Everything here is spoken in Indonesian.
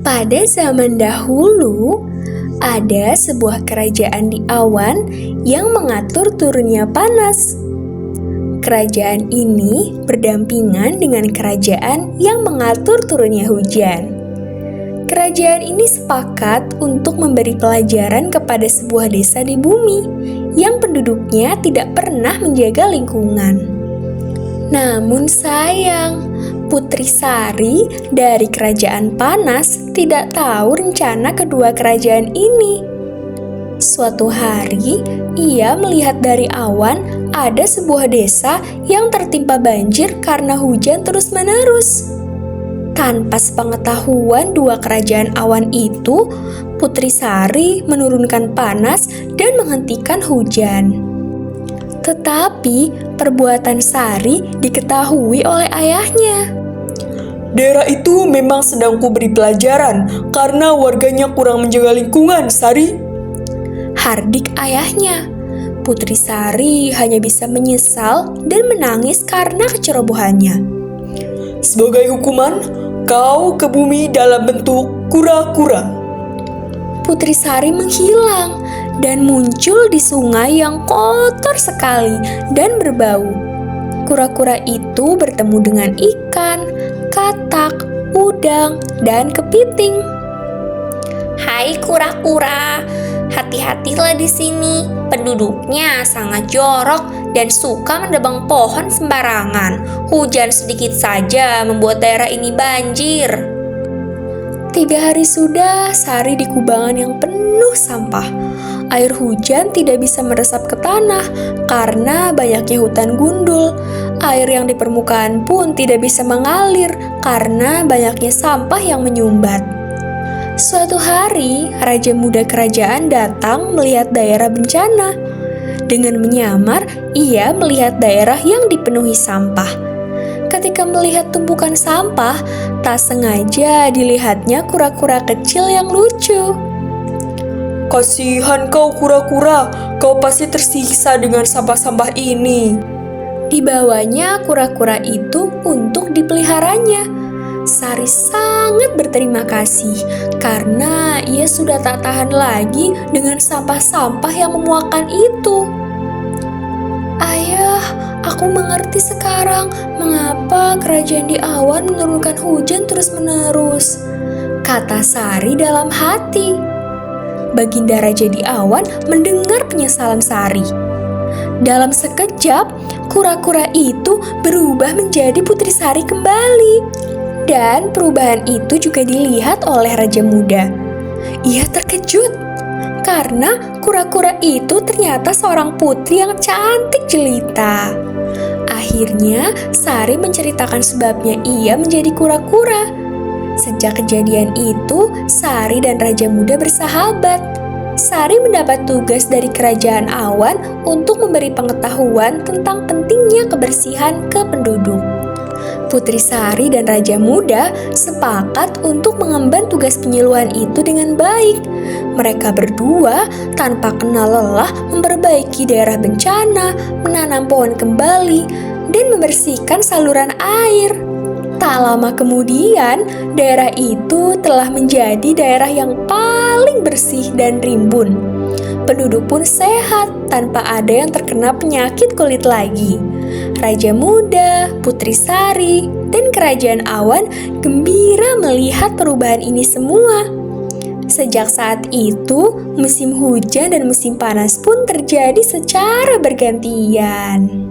Pada zaman dahulu, ada sebuah kerajaan di awan yang mengatur turunnya panas. Kerajaan ini berdampingan dengan kerajaan yang mengatur turunnya hujan. Kerajaan ini sepakat untuk memberi pelajaran kepada sebuah desa di bumi yang penduduknya tidak pernah menjaga lingkungan. Namun sayang, Putri Sari dari Kerajaan Panas tidak tahu rencana kedua kerajaan ini. Suatu hari, ia melihat dari awan ada sebuah desa yang tertimpa banjir karena hujan terus-menerus. Tanpa sepengetahuan dua kerajaan awan itu, Putri Sari menurunkan panas dan menghentikan hujan. Tetapi perbuatan Sari diketahui oleh ayahnya. Daerah itu memang sedang kuberi pelajaran karena warganya kurang menjaga lingkungan, Sari. Hardik ayahnya. Putri Sari hanya bisa menyesal dan menangis karena kecerobohannya. Sebagai hukuman, kau ke bumi dalam bentuk kura-kura. Putri Sari menghilang dan muncul di sungai yang kotor sekali dan berbau. Kura-kura itu bertemu dengan ikan, katak, udang, dan kepiting. Hai kura-kura, hati-hatilah di sini. Penduduknya sangat jorok dan suka menebang pohon sembarangan. Hujan sedikit saja membuat daerah ini banjir. 3 hari sudah Sari di kubangan yang penuh sampah. Air hujan tidak bisa meresap ke tanah karena banyaknya hutan gundul. Air yang di permukaan pun tidak bisa mengalir karena banyaknya sampah yang menyumbat. Suatu hari, Raja Muda Kerajaan datang melihat daerah bencana. Dengan menyamar, ia melihat daerah yang dipenuhi sampah. Ketika melihat tumpukan sampah, tak sengaja dilihatnya kura-kura kecil yang lucu. Kasihan kau kura-kura, kau pasti tersiksa dengan sampah-sampah ini. Dibawanya kura-kura itu untuk dipeliharanya. Sari sangat berterima kasih karena ia sudah tak tahan lagi dengan sampah-sampah yang memuakkan itu. Ayah, aku mengerti sekarang mengapa kerajaan di awan menurunkan hujan terus-menerus, kata Sari dalam hati. Baginda Raja di awan mendengar penyesalan Sari. Dalam sekejap, kura-kura itu berubah menjadi Putri Sari kembali. Dan perubahan itu juga dilihat oleh Raja Muda. Ia terkejut karena kura-kura itu ternyata seorang putri yang cantik jelita. Akhirnya, Sari menceritakan sebabnya ia menjadi kura-kura. Sejak kejadian itu, Sari dan Raja Muda bersahabat. Sari mendapat tugas dari Kerajaan Awan untuk memberi pengetahuan tentang pentingnya kebersihan ke penduduk. Putri Sari dan Raja Muda sepakat untuk mengemban tugas penyuluhan itu dengan baik. Mereka berdua tanpa kenal lelah memperbaiki daerah bencana, menanam pohon kembali, dan membersihkan saluran air. Tak lama kemudian, daerah itu telah menjadi daerah yang paling bersih dan rimbun. Penduduk pun sehat tanpa ada yang terkena penyakit kulit lagi. Raja Muda, Putri Sari, dan Kerajaan Awan gembira melihat perubahan ini semua. Sejak saat itu, musim hujan dan musim panas pun terjadi secara bergantian.